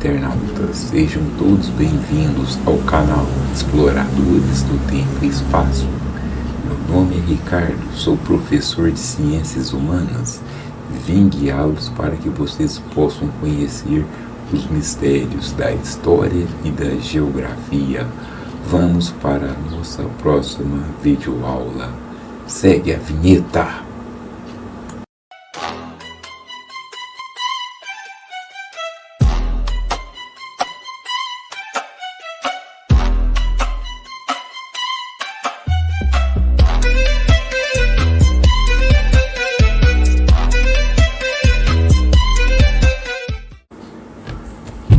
internautas, sejam todos bem-vindos ao canal Exploradores do Tempo e Espaço. Meu nome é Ricardo, sou professor de Ciências Humanas. Vim guiá-los para que vocês possam conhecer os mistérios da história e da geografia. Vamos para a nossa próxima videoaula. Segue a vinheta!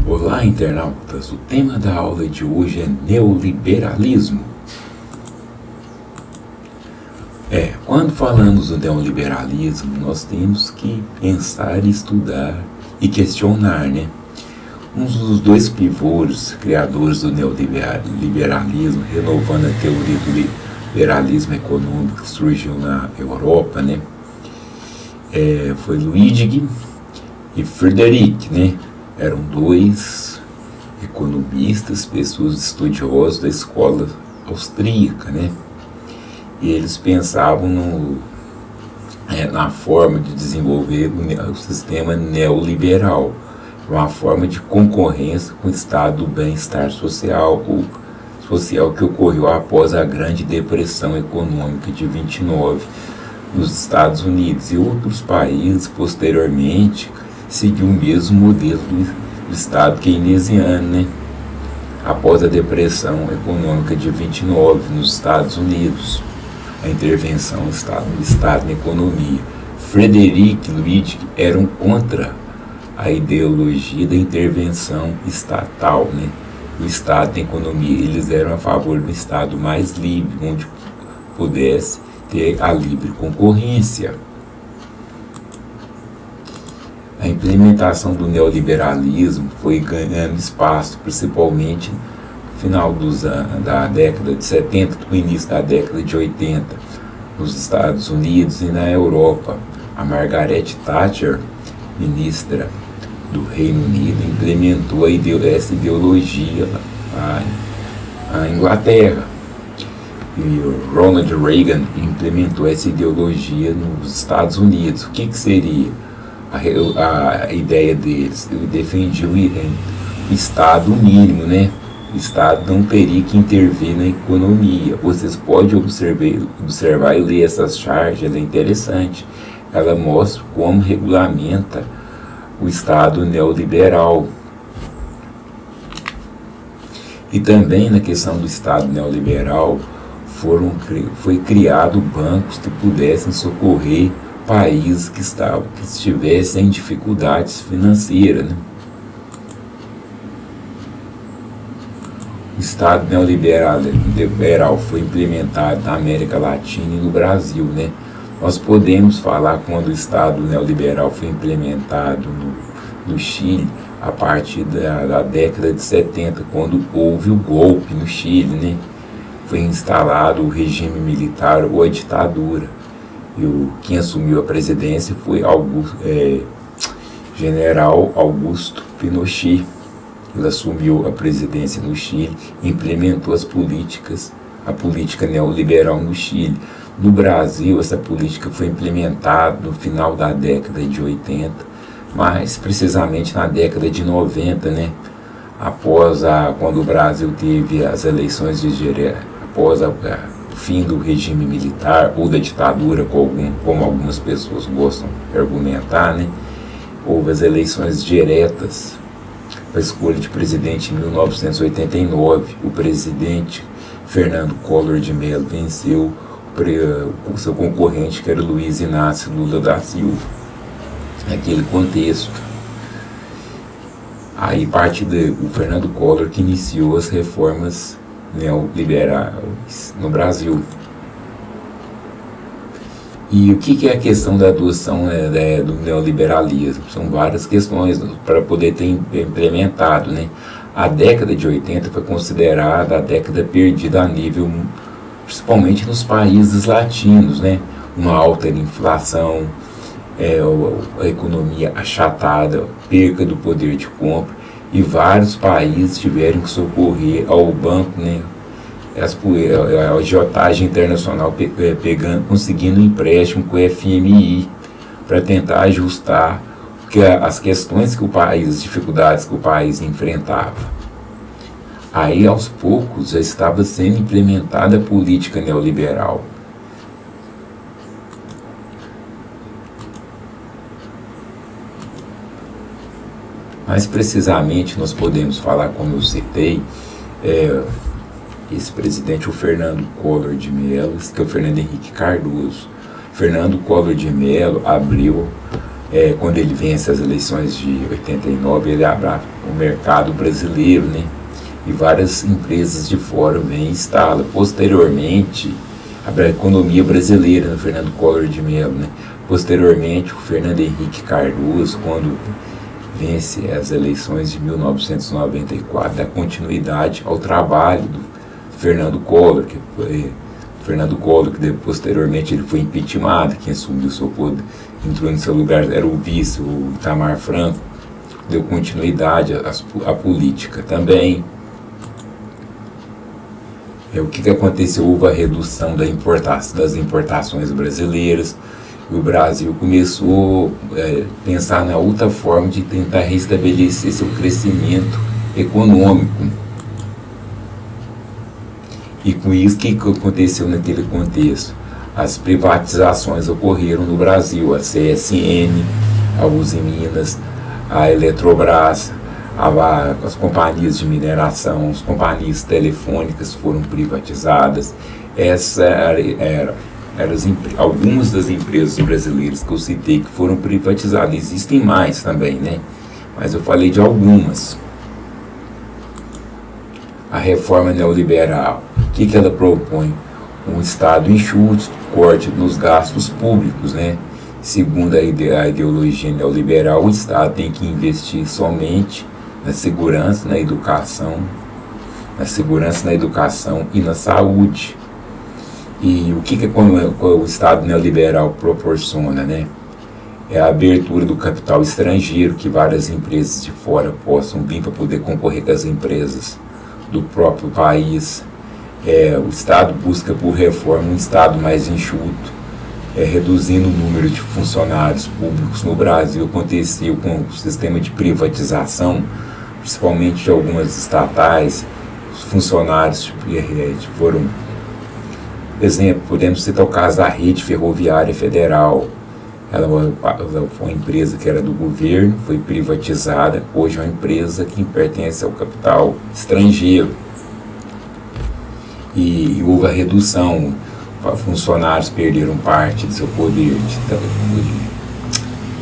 Olá, internautas! O tema da aula de hoje é neoliberalismo. Quando falamos do neoliberalismo, nós temos que pensar, estudar e questionar, né? Um dos dois pivôs criadores do neoliberalismo, renovando a teoria do liberalismo econômico que surgiu na Europa, né? Foi Ludwig e Friedrich, né? Eram dois economistas, pessoas estudiosas da escola austríaca, né? E eles pensavam na forma de desenvolver o sistema neoliberal, uma forma de concorrência com o estado do bem-estar social que ocorreu após a Grande Depressão Econômica de 29 nos Estados Unidos, e outros países posteriormente seguiu o mesmo modelo do Estado keynesiano, né? Após a Depressão Econômica de 29 nos Estados Unidos, a intervenção do Estado na economia. Friedrich e Ludwig eram contra a ideologia da intervenção estatal, né? O Estado na economia. Eles eram a favor do Estado mais livre, onde pudesse ter a livre concorrência. A implementação do neoliberalismo foi ganhando espaço, principalmente no final da década de 70, no início da década de 80, nos Estados Unidos e na Europa. A Margaret Thatcher, ministra do Reino Unido, implementou essa ideologia na Inglaterra. E o Ronald Reagan implementou essa ideologia nos Estados Unidos. O que seria a ideia deles? Ele defendia o Estado mínimo, né? O Estado não teria que intervir na economia. Vocês podem observar e ler essas charges, ela é interessante. Ela mostra como regulamenta o Estado neoliberal. E também na questão do Estado neoliberal foi criado bancos que pudessem socorrer países que estivessem em dificuldades financeiras, né? O Estado neoliberal foi implementado na América Latina e no Brasil, né? Nós podemos falar quando o Estado neoliberal foi implementado no Chile, a partir da década de 70, quando houve o golpe no Chile, né? Foi instalado o regime militar ou a ditadura. E quem assumiu a presidência foi General Augusto Pinochet. Ele assumiu a presidência no Chile e implementou a política neoliberal no Chile. No Brasil, essa política foi implementada no final da década de 80, mais precisamente na década de 90, né? Quando o Brasil teve as eleições após o fim do regime militar ou da ditadura, como algumas pessoas gostam de argumentar, né? Houve as eleições diretas para a escolha de presidente em 1989. O presidente Fernando Collor de Mello venceu o seu concorrente, que era Luiz Inácio Lula da Silva, naquele contexto. Aí parte do Fernando Collor que iniciou as reformas neoliberais no Brasil. E o que é a questão da adoção do neoliberalismo? São várias questões para poder ter implementado, né? A década de 80 foi considerada a década perdida a nível, principalmente nos países latinos, né? Uma alta inflação, a economia achatada, perca do poder de compra e vários países tiveram que socorrer ao banco, né? A agiotagem internacional conseguindo um empréstimo com o FMI para tentar ajustar as questões que o país, as dificuldades que o país enfrentava. Aí, aos poucos, já estava sendo implementada a política neoliberal. Mais precisamente, nós podemos falar, como eu citei, esse presidente, o Fernando Collor de Mello, que é o Fernando Henrique Cardoso. Fernando Collor de Mello abriu, quando ele vence as eleições de 89, ele abre o mercado brasileiro, né? E várias empresas de fora vêm e instalam. Posteriormente, a economia brasileira, no Fernando Collor de Mello, né? Posteriormente, o Fernando Henrique Cardoso, quando vence as eleições de 1994, dá continuidade ao trabalho do Fernando Collor, que posteriormente ele foi impeachmentado. Quem assumiu o seu poder, entrou no seu lugar, era o vice, o Itamar Franco, deu continuidade à política também. O que aconteceu? Houve a redução das importações brasileiras, e o Brasil começou a pensar na outra forma de tentar restabelecer seu crescimento econômico. E com isso, o que aconteceu naquele contexto? As privatizações ocorreram no Brasil, a CSN, a Uzi Minas, a Eletrobras, as companhias de mineração, as companhias telefônicas foram privatizadas. Essas eram algumas das empresas brasileiras que eu citei que foram privatizadas. Existem mais também, né? Mas eu falei de algumas. A reforma neoliberal, o que ela propõe? Um Estado enxuto, corte nos gastos públicos, né? Segundo a ideologia neoliberal, o Estado tem que investir somente na segurança, na educação e na saúde. E o que o Estado neoliberal proporciona, né? É a abertura do capital estrangeiro, que várias empresas de fora possam vir para poder concorrer com as empresas do próprio país. O Estado busca por reforma um Estado mais enxuto, reduzindo o número de funcionários públicos no Brasil. Aconteceu com o sistema de privatização, principalmente de algumas estatais. Os funcionários foram, por exemplo, podemos citar o caso da Rede Ferroviária Federal. Ela foi uma empresa que era do governo, foi privatizada, hoje é uma empresa que pertence ao capital estrangeiro. E houve a redução, funcionários perderam parte do seu poder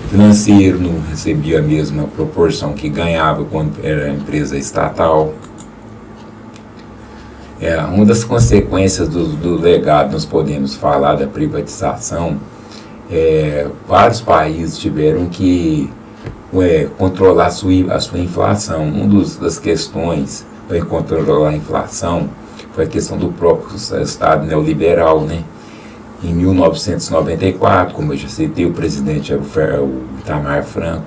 financeiro, não recebia a mesma proporção que ganhava quando era empresa estatal. Uma das consequências do legado, nós podemos falar da privatização. Vários países tiveram que controlar a sua inflação. Uma das questões para controlar a inflação foi a questão do próprio Estado neoliberal, né? Em 1994, como eu já citei, o presidente era o Itamar Franco,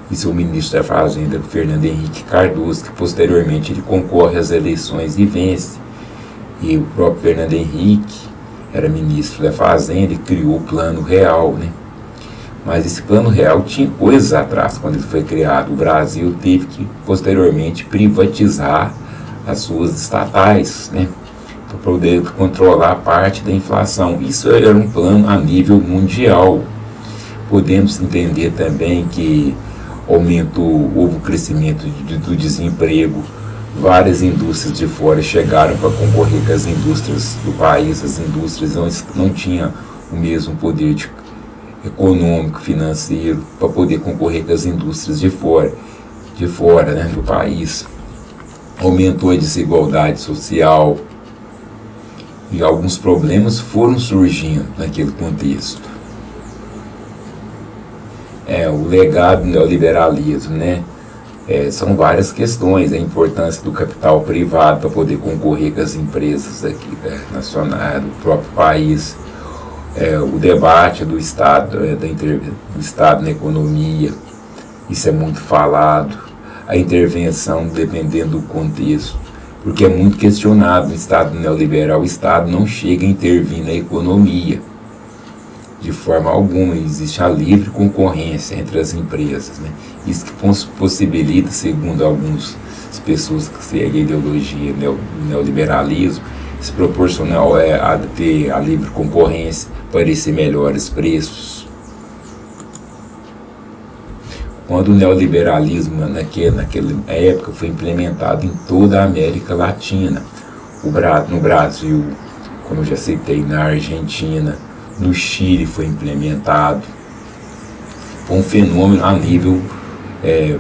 e seu ministro da Fazenda era o Fernando Henrique Cardoso, que posteriormente ele concorre às eleições e vence. E o próprio Fernando Henrique era ministro da Fazenda e criou o Plano Real, né? Mas esse Plano Real tinha coisas atrás. Quando ele foi criado, o Brasil teve que posteriormente privatizar as suas estatais, né? Para poder controlar parte da inflação. Isso era um plano a nível mundial. Podemos entender também que houve o crescimento do desemprego. Várias indústrias de fora chegaram para concorrer com as indústrias do país. As indústrias não tinham o mesmo poder econômico, financeiro, para poder concorrer com as indústrias de fora, né, do país. Aumentou a desigualdade social e alguns problemas foram surgindo naquele contexto. O legado do neoliberalismo, né? São várias questões, a importância do capital privado para poder concorrer com as empresas aqui, nacionais, do próprio país, o debate do Estado, do Estado na economia, isso é muito falado, a intervenção dependendo do contexto, porque é muito questionado no Estado neoliberal. O Estado não chega a intervir na economia de forma alguma, existe a livre concorrência entre as empresas, né? Isso que possibilita, segundo algumas pessoas que seguem a ideologia neoliberalismo, se proporcional a ter a livre concorrência, parecer melhores preços. Quando o neoliberalismo naquela época foi implementado em toda a América Latina, no Brasil, como eu já citei, na Argentina, no Chile foi implementado. Foi um fenômeno a nível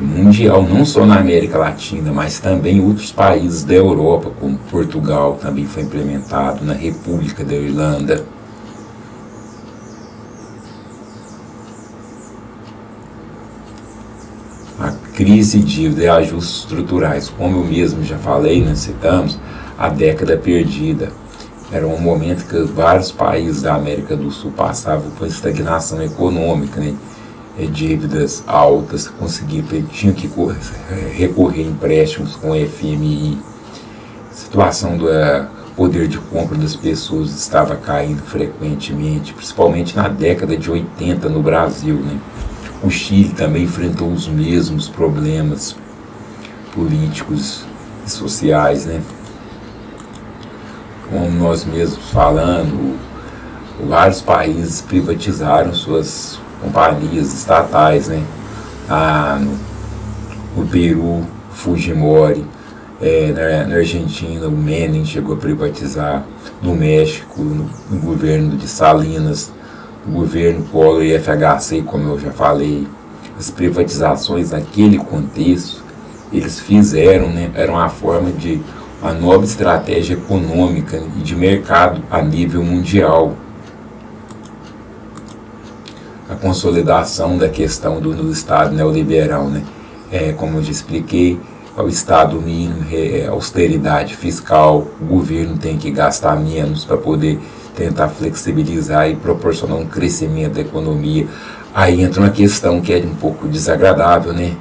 mundial, não só na América Latina, mas também em outros países da Europa, como Portugal também foi implementado, na República da Irlanda. A crise de dívida e ajustes estruturais, como eu mesmo já falei, nós citamos, a década perdida. Era um momento que vários países da América do Sul passavam por estagnação econômica, né? Dívidas altas, tinham que recorrer a empréstimos com o FMI. A situação do poder de compra das pessoas estava caindo frequentemente, principalmente na década de 80 no Brasil, né? O Chile também enfrentou os mesmos problemas políticos e sociais, né? Como nós mesmos falando, vários países privatizaram suas companhias estatais, né? No Peru, Fujimori, na Argentina, o Menem chegou a privatizar, no México, no governo de Salinas, no governo Collor e FHC, como eu já falei. As privatizações naquele contexto, eles fizeram, né? Era uma forma de uma nova estratégia econômica e de mercado a nível mundial. A consolidação da questão do Estado neoliberal, né? Como eu já expliquei, o Estado mínimo, austeridade fiscal, o governo tem que gastar menos para poder tentar flexibilizar e proporcionar um crescimento da economia. Aí entra uma questão que é um pouco desagradável, né?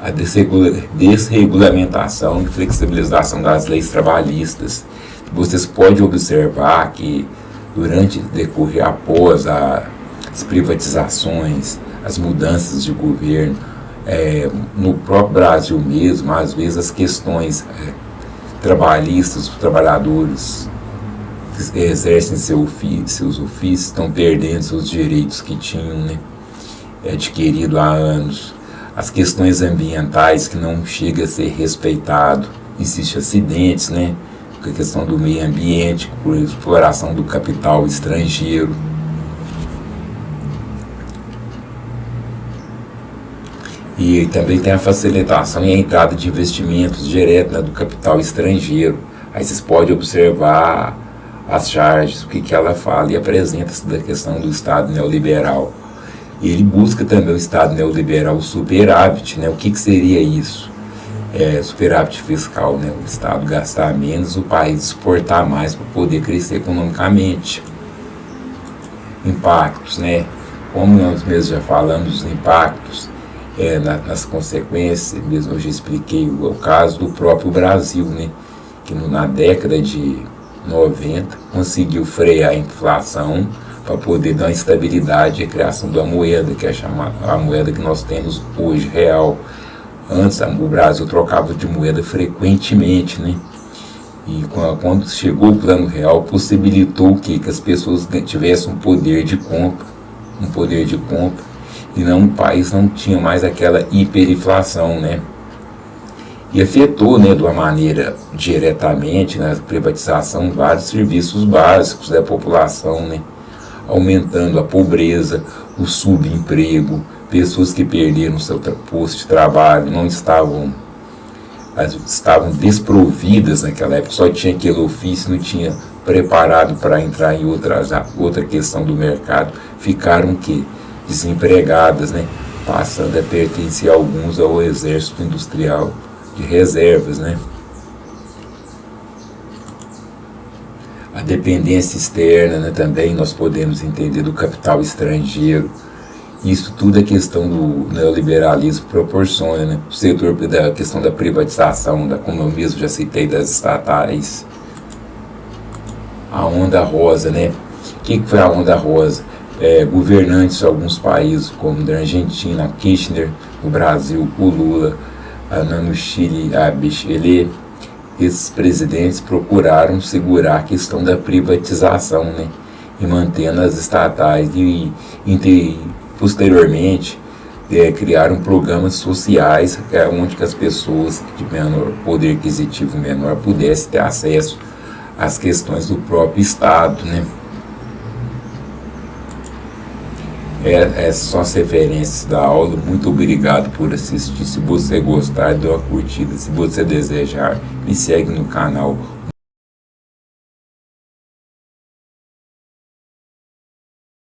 A desregulamentação e flexibilização das leis trabalhistas. Vocês podem observar que durante o decorrer após as privatizações, as mudanças de governo, no próprio Brasil mesmo, às vezes as questões trabalhistas, os trabalhadores que exercem seus ofícios estão perdendo seus direitos que tinham, né, adquirido há anos. As questões ambientais que não chegam a ser respeitado, existem acidentes, né, com a questão do meio ambiente, por exploração do capital estrangeiro. E também tem a facilitação e a entrada de investimentos direto, né, do capital estrangeiro. Aí vocês podem observar as charges, o que ela fala e apresenta-se da questão do Estado neoliberal. E ele busca também o Estado neoliberal, o superávit, né? O que seria isso? Superávit fiscal, né? O Estado gastar menos, o país exportar mais para poder crescer economicamente. Impactos, né? Como nós mesmos já falamos, os impactos nas consequências, mesmo eu já expliquei o caso do próprio Brasil, né? Que na década de 90 conseguiu frear a inflação para poder dar estabilidade à criação da moeda, que é a moeda que nós temos hoje, real. Antes o Brasil trocava de moeda frequentemente, né? E quando chegou o plano real, possibilitou que as pessoas tivessem um poder de compra, e o país não tinha mais aquela hiperinflação, né? E afetou, né, de uma maneira diretamente, na privatização, vários serviços básicos da população, né? Aumentando a pobreza, o subemprego, pessoas que perderam seu posto de trabalho, estavam desprovidas naquela época, só tinha aquele ofício, não tinha preparado para entrar em outra questão do mercado, ficaram desempregadas, né? Passando a pertencer alguns ao exército industrial de reservas, né? A dependência externa, né, também nós podemos entender do capital estrangeiro, Isso tudo é questão do neoliberalismo proporciona, né? O setor da questão da privatização, como eu mesmo já citei, das estatais. A onda rosa, né? O que foi a onda rosa? Governantes de alguns países, como da Argentina, Kirchner, no Brasil, o Lula, no Chile, a Bachelet, esses presidentes procuraram segurar a questão da privatização, né? E mantendo as estatais e posteriormente criaram programas sociais onde que as pessoas de menor poder aquisitivo menor pudessem ter acesso às questões do próprio Estado, né? Essas são as referências da aula. Muito obrigado por assistir. Se você gostar, dê uma curtida. Se você desejar, me segue no canal